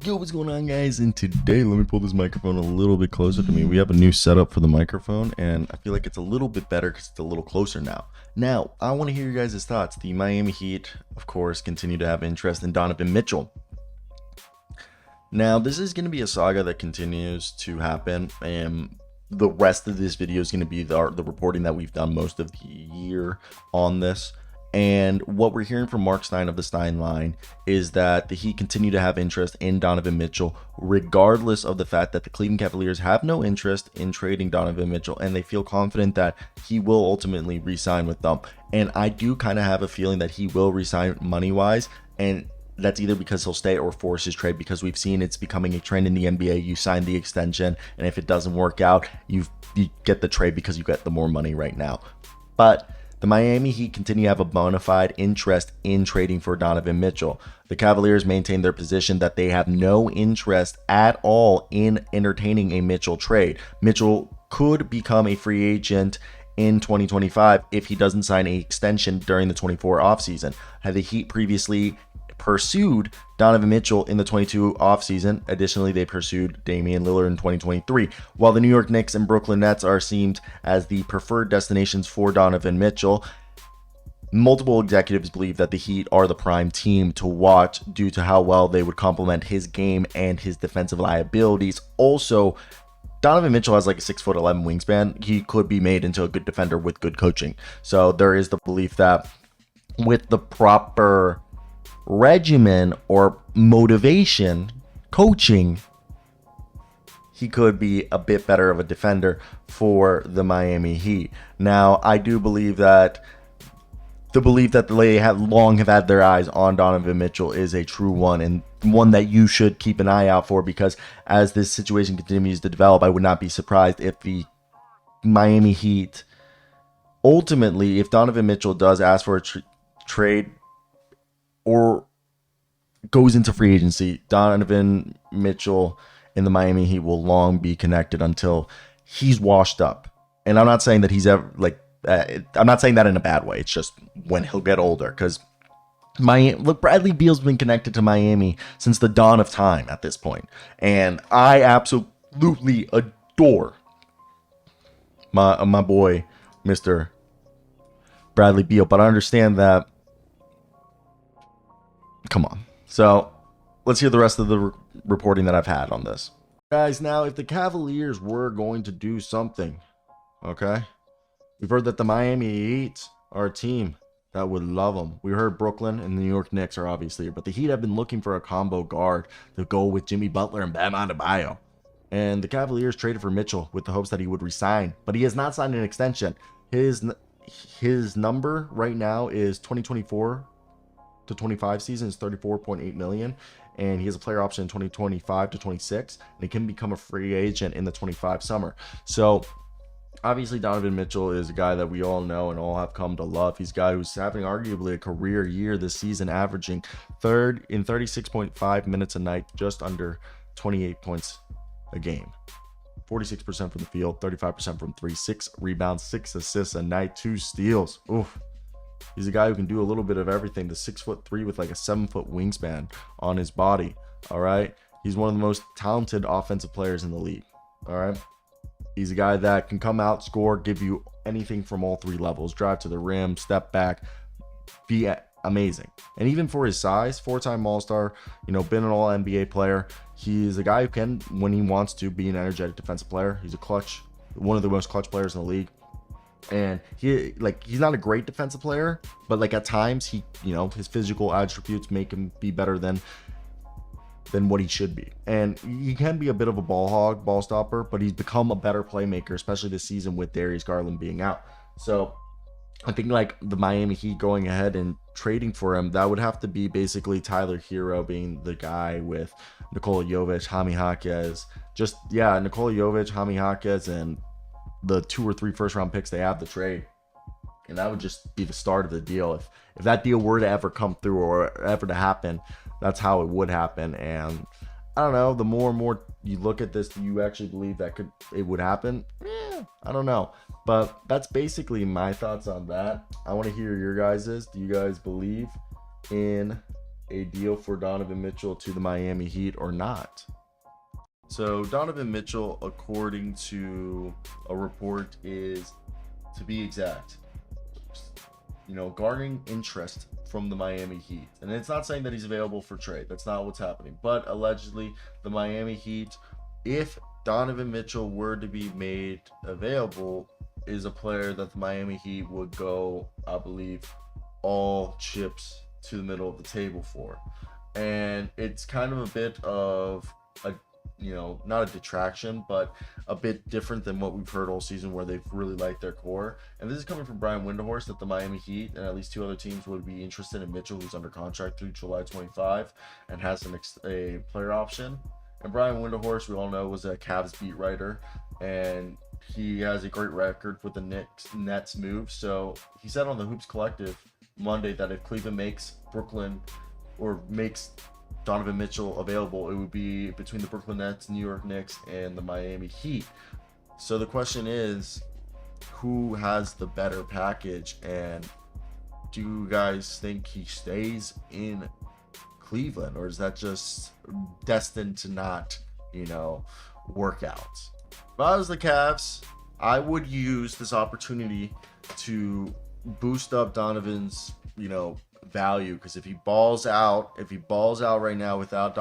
Yo, what's going on, guys? And today, let me pull this microphone a little bit closer to me. We have a new setup for the microphone, and I feel like it's a little bit better because it's a little closer now. Now, I want to hear your guys' thoughts. The Miami Heat, of course, continue to have interest in Donovan Mitchell. Now, this is going to be a saga that continues to happen, and the rest of this video is going to be the reporting that we've done most of the year on this. And what we're hearing from Mark Stein of the Stein Line is that the Heat continue to have interest in Donovan Mitchell, regardless of the fact that the Cleveland Cavaliers have no interest in trading Donovan Mitchell, and they feel confident that he will ultimately re-sign with them. And I do kind of have a feeling that he will re-sign money-wise, and that's either because he'll stay or force his trade, because we've seen it's becoming a trend in the NBA. You sign the extension, and if it doesn't work out, you get the trade because you get the more money right now. But the Miami Heat continue to have a bona fide interest in trading for Donovan Mitchell. The Cavaliers maintain their position that they have no interest at all in entertaining a Mitchell trade. Mitchell could become a free agent in 2025 if he doesn't sign an extension during the 24 offseason. Had the Heat previously pursued Donovan Mitchell in the 22 offseason. Additionally, they pursued Damian Lillard in 2023. While the New York Knicks and Brooklyn Nets are seen as the preferred destinations for Donovan Mitchell, multiple executives believe that the Heat are the prime team to watch due to how well they would complement his game and his defensive liabilities. Also, Donovan Mitchell has like a 6'11" wingspan. He could be made into a good defender with good coaching. So there is the belief that with the proper regimen or motivation, coaching, he could be a bit better of a defender for the Miami Heat. Now, I do believe that the belief that they have had their eyes on Donovan Mitchell is a true one, and one that you should keep an eye out for, because as this situation continues to develop, I would not be surprised if the Miami Heat ultimately, if Donovan Mitchell does ask for a trade or goes into free agency, Donovan Mitchell and the Miami Heat will long be connected until he's washed up. And I'm not saying that he's ever I'm not saying that in a bad way. It's just when he'll get older, because Bradley Beal's been connected to Miami since the dawn of time at this point, and I absolutely adore my boy, Mr. Bradley Beal. But I understand that. Come on. So let's hear the rest of the reporting that I've had on this. Guys, now if the Cavaliers were going to do something, okay, we've heard that the Miami Heat are a team that would love them. We heard Brooklyn and the New York Knicks are obviously, but the Heat have been looking for a combo guard to go with Jimmy Butler and Bam Adebayo. And the Cavaliers traded for Mitchell with the hopes that he would resign, but he has not signed an extension. His number right now is 2024 to 25 season is 34.8 million, and he has a player option in 2025 to 26, and he can become a free agent in the 25 summer. So obviously Donovan Mitchell is a guy that we all know and all have come to love. He's a guy who's having arguably a career year this season, averaging third in 36.5 minutes a night, just under 28 points a game, 46% from the field, 35% from three, 6 rebounds, 6 assists a night, 2 steals. Oof. He's a guy who can do a little bit of everything. The 6'3" with like a 7-foot wingspan on his body. All right. He's one of the most talented offensive players in the league. All right. He's a guy that can come out, score, give you anything from all 3 levels: drive to the rim, step back, be amazing. And even for his size, 4-time All-Star, been an All-NBA player. He's a guy who can, when he wants to, be an energetic defensive player. He's one of the most clutch players in the league. And he's not a great defensive player, but at times his physical attributes make him be better than what he should be. And he can be a bit of a ball hog, ball stopper, but he's become a better playmaker, especially this season with Darius Garland being out. So I think the Miami Heat going ahead and trading for him, that would have to be basically Tyler Hero being the guy with Nikola Jovic, Jaime Jaquez, Nikola Jovic, Jaime Jaquez, and the 2 or 3 first-round picks they have to trade. And that would just be the start of the deal. If that deal were to ever come through or ever to happen, that's how it would happen. And I don't know, the more and more you look at this, do you actually believe that it would happen? I don't know. But that's basically my thoughts on that. I want to hear your guys's. Do you guys believe in a deal for Donovan Mitchell to the Miami Heat or not. So Donovan Mitchell, according to a report, is, to be exact, garnering interest from the Miami Heat. And it's not saying that he's available for trade. That's not what's happening. But allegedly, the Miami Heat, if Donovan Mitchell were to be made available, is a player that the Miami Heat would go, I believe, all chips to the middle of the table for. And it's kind of a bit of a, not a detraction, but a bit different than what we've heard all season, where they've really liked their core. And this is coming from Brian Windhorst, that the Miami Heat and at least two other teams would be interested in Mitchell, who's under contract through July 25 and has a player option. And Brian Windhorst, we all know, was a Cavs beat writer, and he has a great record with the Nets move. So he said on the Hoops Collective Monday that if Cleveland makes Donovan Mitchell available, it would be between the Brooklyn Nets, New York Knicks, and the Miami Heat. So the question is, who has the better package? And do you guys think he stays in Cleveland, or is that just destined to not, work out? If I was the Cavs, I would use this opportunity to boost up Donovan's, value, because if he balls out right now without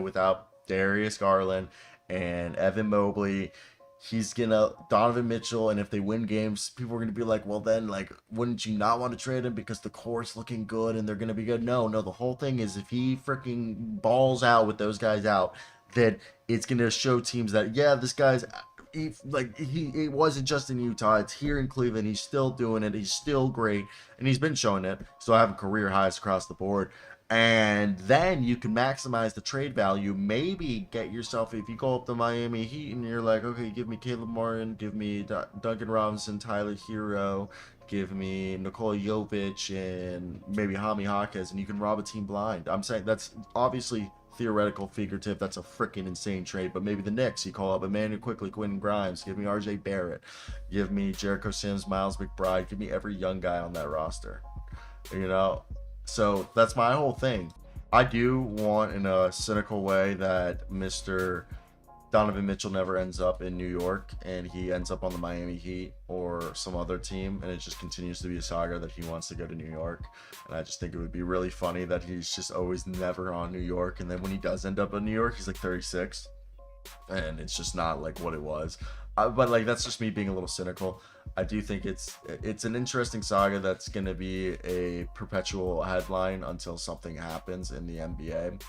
without Darius Garland and Evan Mobley, he's gonna Donovan Mitchell, and if they win games, people are gonna be like, well, then, like, wouldn't you not want to trade him because the core's looking good and they're gonna be good? No, the whole thing is, if he freaking balls out with those guys out, then it's gonna show teams that, yeah, this guy's he wasn't just in Utah, it's here in Cleveland. He's still doing it, he's still great, and he's been showing it. So having career highs across the board, and then you can maximize the trade value. Maybe get yourself, if you go up the Miami Heat and you're like, okay, give me Caleb Martin, give me Duncan Robinson, Tyler Hero, give me Nikola Jovic, and maybe Jaime Jaquez, and you can rob a team blind. I'm saying that's obviously theoretical, figurative. That's a freaking insane trade. But maybe the Knicks, you call up Emmanuel Quickly, Quentin Grimes, give me RJ Barrett, give me Jericho Sims, Miles McBride, give me every young guy on that roster. So that's my whole thing. I do want, in a cynical way, that Mr. Donovan Mitchell never ends up in New York and he ends up on the Miami Heat or some other team, and it just continues to be a saga that he wants to go to New York. And I just think it would be really funny that he's just always never on New York, and then when he does end up in New York, he's like 36 and it's just not like what it was. But like, that's just me being a little cynical. I do think it's an interesting saga that's going to be a perpetual headline until something happens in the NBA.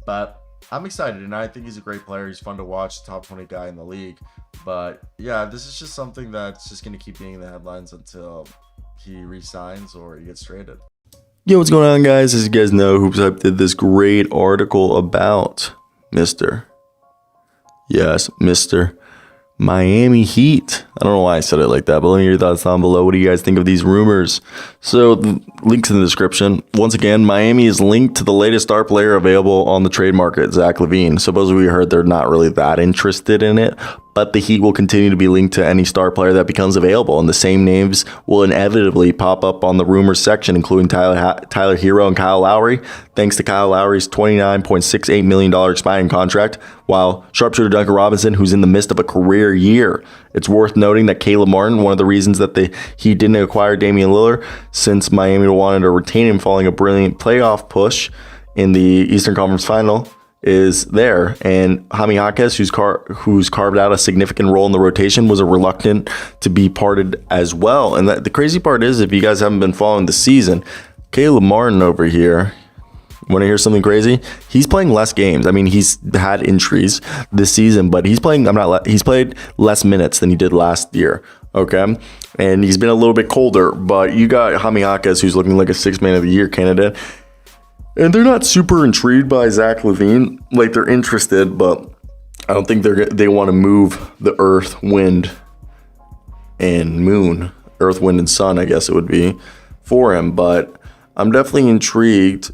But I'm excited, and I think he's a great player. He's fun to watch, top 20 guy in the league. But yeah, this is just something that's just going to keep being in the headlines until he resigns or he gets traded. Yo, what's going on, guys? As you guys know, Hoops Hype did this great article about Mr. Miami Heat. I don't know why I said it like that, but let me hear your thoughts down below. What do you guys think of these rumors? So, the links in the description. Once again, Miami is linked to the latest star player available on the trade market, Zach LaVine. Supposedly, we heard they're not really that interested in it, but the Heat will continue to be linked to any star player that becomes available, and the same names will inevitably pop up on the rumors section, including Tyler Hero and Kyle Lowry, thanks to Kyle Lowry's $29.68 million expiring contract, while sharpshooter Duncan Robinson, who's in the midst of a career year. It's worth noting that Caleb Martin, one of the reasons that he didn't acquire Damian Lillard, since Miami wanted to retain him following a brilliant playoff push in the Eastern Conference Final, is there. And Jaime Jaquez, who's carved out a significant role in the rotation, was reluctant to be parted as well. And the crazy part is, if you guys haven't been following the season, Caleb Martin over here, want to hear something crazy? He's playing less games. I mean, he's had injuries this season, but he's played less minutes than he did last year. Okay, and he's been a little bit colder. But you got Jaime Jaquez, who's looking like a 6th Man of the Year candidate. And they're not super intrigued by Zach LaVine. Like, they're interested, but I don't think they want to move the earth, wind, and moon. Earth, wind, and sun, I guess it would be, for him. But I'm definitely intrigued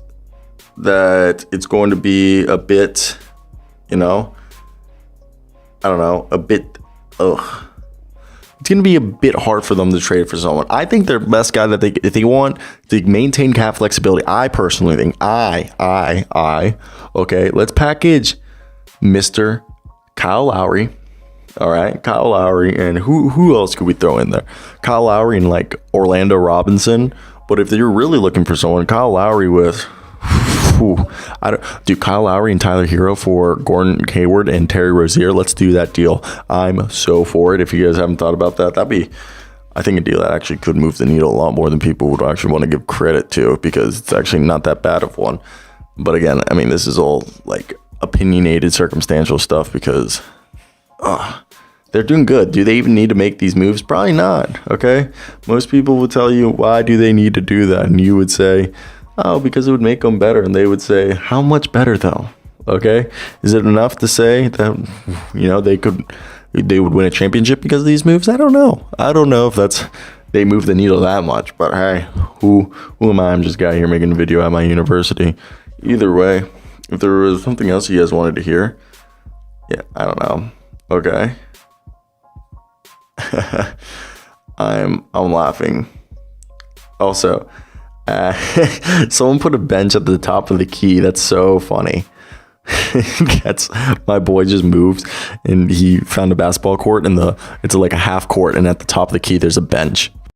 that it's going to be a bit, it's going to be a bit hard for them to trade for someone. I think their best guy that if they want to maintain cap flexibility, I personally think, okay, let's package Mr. Kyle Lowry. All right, Kyle Lowry, and who else could we throw in there? Kyle Lowry and like Orlando Robinson. But if you're really looking for someone, Kyle Lowry with, Kyle Lowry and Tyler Hero for Gordon Hayward and Terry Rozier. Let's do that deal. I'm so for it. If you guys haven't thought about that, that'd be, I think, a deal that actually could move the needle a lot more than people would actually want to give credit to, because it's actually not that bad of one. But again, I mean, this is all like opinionated, circumstantial stuff because they're doing good. Do they even need to make these moves? Probably not. Okay. Most people will tell you, why do they need to do that? And you would say, oh, because it would make them better. And they would say, how much better though? Okay. Is it enough to say that, they would win a championship because of these moves? I don't know. I don't know if they move the needle that much, but hey, who am I? I'm just a guy here making a video at my university. Either way, if there was something else you guys wanted to hear, yeah, I don't know. Okay. I'm laughing. Also, someone put a bench at the top of the key. That's so funny. That's my boy just moved and he found a basketball court and it's like a half court, and at the top of the key there's a bench.